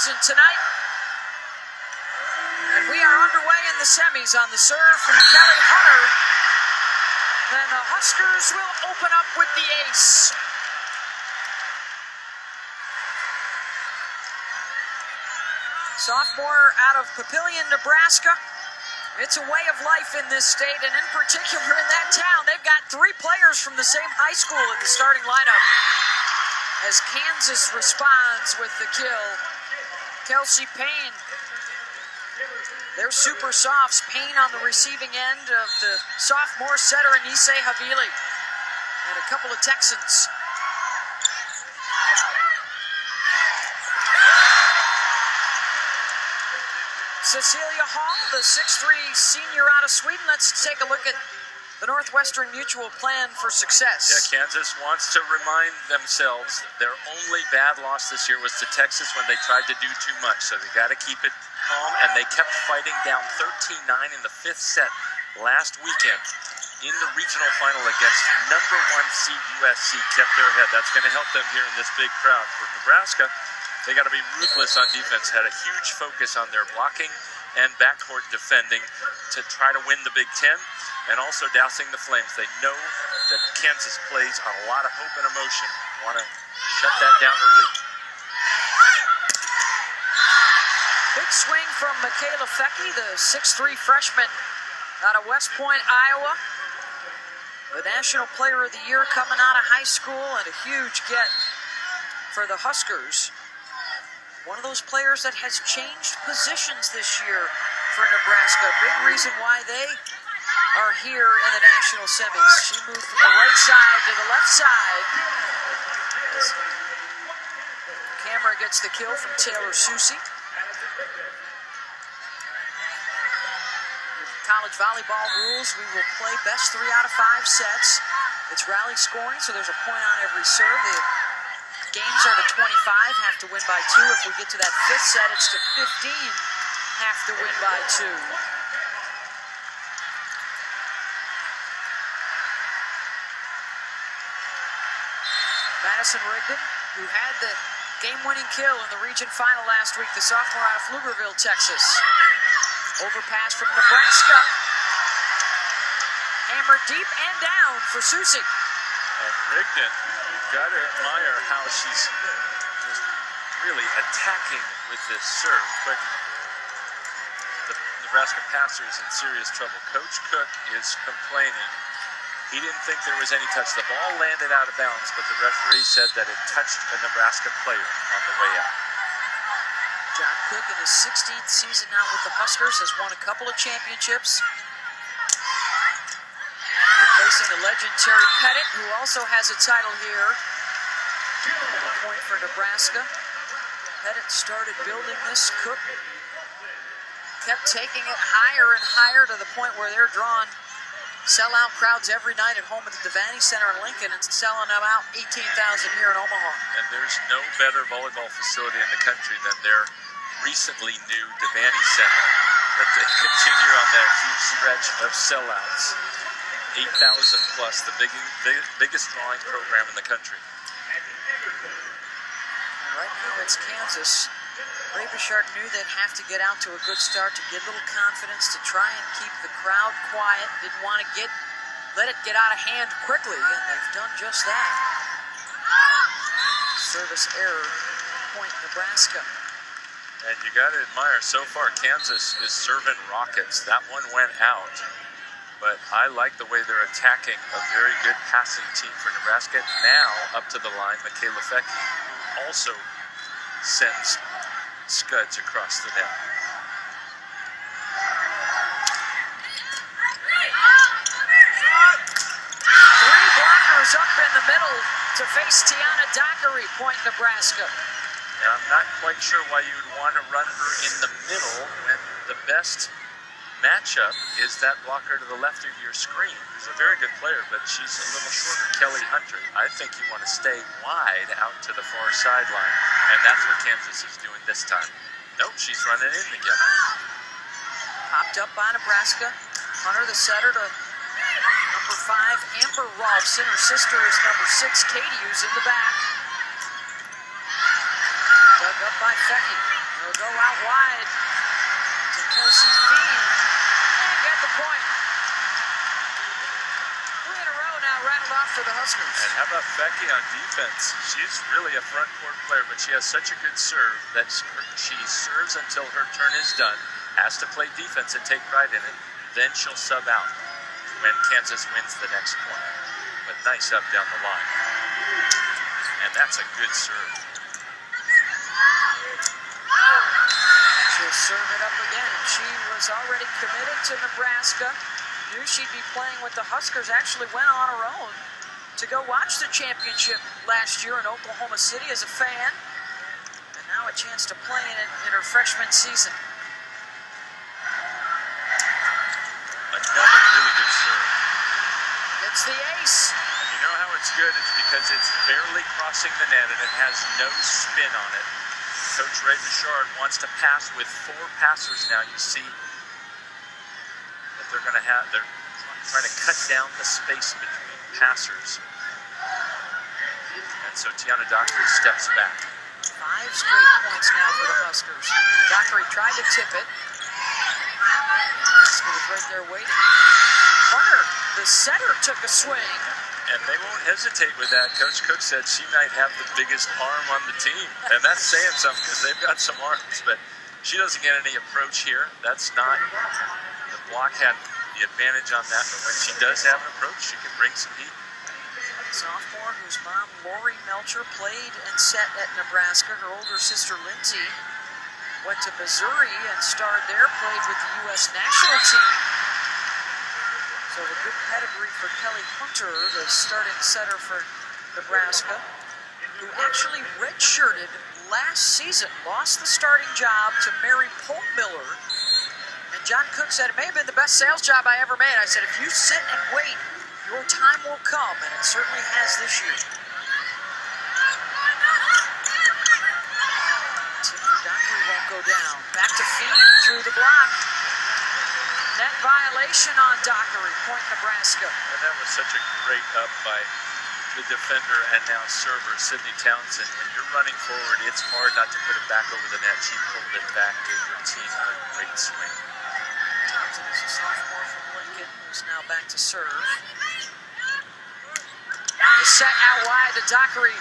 tonight. And we are underway in the semis on the serve from Kelly Hunter. Then the Huskers will open up with the ace. Sophomore out of Papillion, Nebraska. It's a way of life in this state, and in particular in that town. They've got 3 players from the same high school in the starting lineup. As Kansas responds with the kill. Kelsey Payne. They're super softs. Payne on the receiving end of the sophomore setter, Anise Havili. And a couple of Texans. Cecilia Hall, the 6'3" senior out of Sweden. Let's take a look at the Northwestern Mutual plan for success. Yeah, Kansas wants to remind themselves their only bad loss this year was to Texas when they tried to do too much. So they got to keep it calm, and they kept fighting down 13-9 in the 5th set last weekend in the regional final against number 1 seed USC. Kept their head. That's going to help them here in this big crowd. For Nebraska, they got to be ruthless on defense. Had a huge focus on their blocking and backcourt defending to try to win the Big Ten, and also dousing the Flames. They know that Kansas plays on a lot of hope and emotion. Want to shut that down early. Big swing from Michaela Fecky, the 6'3" freshman out of West Point, Iowa. The National Player of the Year coming out of high school, and a huge get for the Huskers. One of those players that has changed positions this year for Nebraska. Big reason why they are here in the national semis. She moved from the right side to the left side. Camera gets the kill from Taylor Susie. With college volleyball rules, we will play best 3 out of 5 sets. It's rally scoring, so there's a point on every serve. The games are to 25, have to win by 2. If we get to that 5th set, it's to 15, have to win by 2. Madison Rigdon, who had the game-winning kill in the region final last week, the sophomore out of Pflugerville, Texas. Overpass from Nebraska. Hammered deep and down for Susie. And Rigdon, you've got to admire how she's just really attacking with this serve. But the Nebraska passer is in serious trouble. Coach Cook is complaining. He didn't think there was any touch. The ball landed out of bounds, but the referee said that it touched a Nebraska player on the way out. John Cook, in his 16th season now with the Huskers, has won a couple of championships. Replacing the legend Terry Pettit, who also has a title here. A point for Nebraska. Pettit started building this. Cook kept taking it higher and higher to the point where they're drawing sellout crowds every night at home at the Devaney Center in Lincoln, and selling them out 18,000 here in Omaha. And there's no better volleyball facility in the country than their recently new Devaney Center. But they continue on that huge stretch of sellouts. 8,000 plus, the biggest drawing program in the country. And right now it's Kansas. Ray Bichard knew they'd have to get out to a good start to get a little confidence, to try and keep the crowd quiet. Didn't want to let it get out of hand quickly, and they've done just that. Service error, point Nebraska. And you got to admire, so far Kansas is serving rockets. That one went out. But I like the way they're attacking a very good passing team for Nebraska. Now up to the line, Michaela Fecky, who also sends scuds across the net. 3 blockers up in the middle to face Tiana Dockery, point Nebraska. Now, I'm not quite sure why you would want to run her in the middle when the best matchup is that blocker to the left of your screen. She's a very good player, but she's a little shorter, Kelly Hunter. I think you want to stay wide out to the far sideline, and that's what Kansas is doing this time. Nope, she's running in again. Popped up by Nebraska. Hunter, the setter, to number 5, Amber Rolfson. Her sister is number 6, Katie, who's in the back. Dug up by Fecky. out wide to Kelsey Fiend. And get the point. 3 in a row now rattled off for the Huskers. And how about Becky on defense? She's really a front court player, but she has such a good serve that she serves until her turn is done, has to play defense and take pride in it. Then she'll sub out when Kansas wins the next point. But nice up down the line. And that's a good serve. She'll serve it up again. She was already committed to Nebraska. Knew she'd be playing with the Huskers. Actually went on her own to go watch the championship last year in Oklahoma City as a fan. And now a chance to play in it in her freshman season. Another really good serve. It's the ace. And you know how it's good? It's because it's barely crossing the net and it has no spin on it. Coach Ray Bouchard wants to pass with 4 passers now. You see that they're trying to cut down the space between passers. And so Tiana Dockery steps back. 5 straight points now for the Huskers. Dockery tried to tip it. Nebraska was right there waiting. Hunter, the setter, took a swing. And they won't hesitate with that. Coach Cook said she might have the biggest arm on the team. And that's saying something because they've got some arms. But she doesn't get any approach here. That's not, the block had the advantage on that. But when she does have an approach, she can bring some heat. Sophomore whose mom, Lori Melcher, played and set at Nebraska. Her older sister, Lindsay, went to Missouri and starred there, played with the U.S. national team. So a good pedigree for Kelly Hunter, the starting setter for Nebraska, who actually redshirted last season, lost the starting job to Mary Polmiller. And John Cook said, it may have been the best sales job I ever made. I said, if you sit and wait, your time will come, and it certainly has this year. Tip for Dockery won't go down. Back to Fiend, through the block. Net violation on Dockery, point Nebraska. And that was such a great up by the defender and now server, Sydney Townsend. When you're running forward, it's hard not to put it back over the net. She pulled it back, gave her team a great swing. Townsend is a sophomore from Lincoln, who's now back to serve. The set out wide to Dockery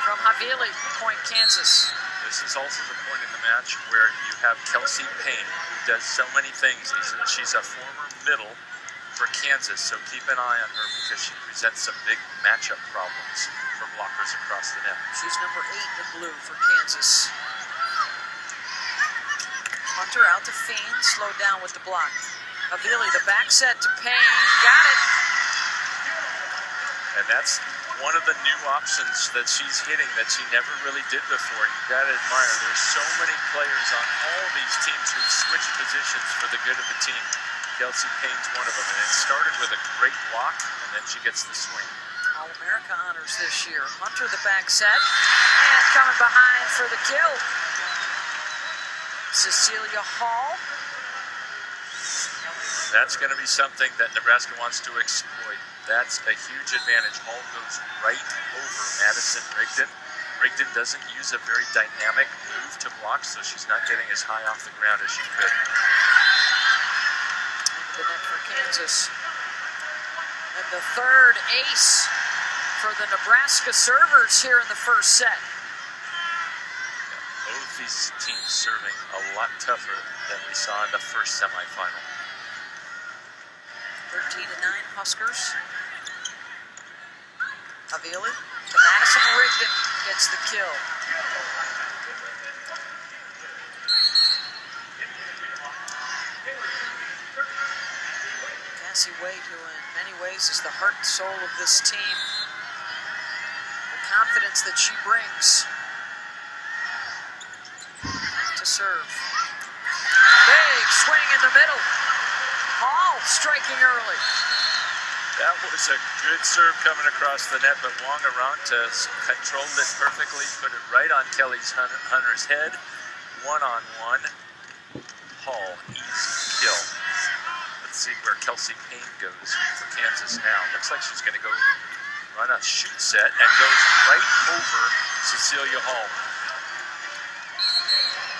from Havili, point Kansas. This is also the point in the match where you have Kelsey Payne, who does so many things. She's a former middle for Kansas, so keep an eye on her because she presents some big matchup problems for blockers across the net. She's number 8 in blue for Kansas. Hunter out to Fiend, slowed down with the block. Havili, the back set to Payne, got it. And that's one of the new options that she's hitting that she never really did before. You've got to admire. There's so many players on all these teams who switch positions for the good of the team. Kelsey Payne's one of them, and it started with a great block, and then she gets the swing. All-America honors this year. Hunter the back set, and coming behind for the kill. Cecilia Hall. That's going to be something that Nebraska wants to exploit. That's a huge advantage. Hall goes right over Madison Rigdon. Rigdon doesn't use a very dynamic move to block, so she's not getting as high off the ground as she could. The net for Kansas. And the third ace for the Nebraska servers here in the first set. Yeah, both these teams serving a lot tougher than we saw in the first semifinal. 13-9 Huskers. Havili to Madison Rigdon, gets the kill. Cassie Wade, who in many ways is the heart and soul of this team. The confidence that she brings to serve. Big swing in the middle. Hall striking early. That was a good serve coming across the net, but Wongaranta controlled it perfectly, put it right on Hunter's head. One-on-one. Hall, easy kill. Let's see where Kelsey Payne goes for Kansas now. Looks like she's going to go run a shoot set and goes right over Cecilia Hall.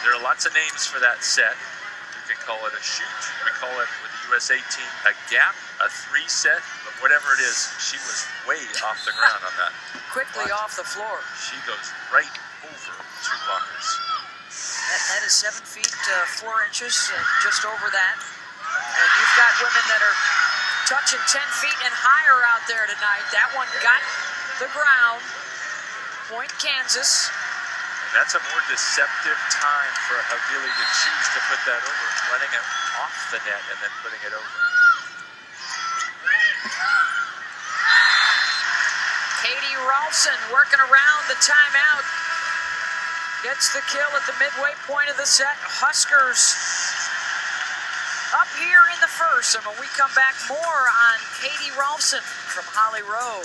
There are lots of names for that set. You can call it a shoot. We call it with the USA team a gap, a 3-set, but whatever it is, she was way off the ground on that. Quickly off the floor. She goes right over 2 blockers. That net is 7 feet 4 inches, just over that. And you've got women that are touching 10 feet and higher out there tonight. That one got the ground. Point Kansas. And that's a more deceptive time for Havili to choose to put that over, running it off the net and then putting it over. Katie Rolfson working around the timeout. Gets the kill at the midway point of the set. Huskers up here in the first. And when we come back, more on Katie Rolfson from Holly Rowe.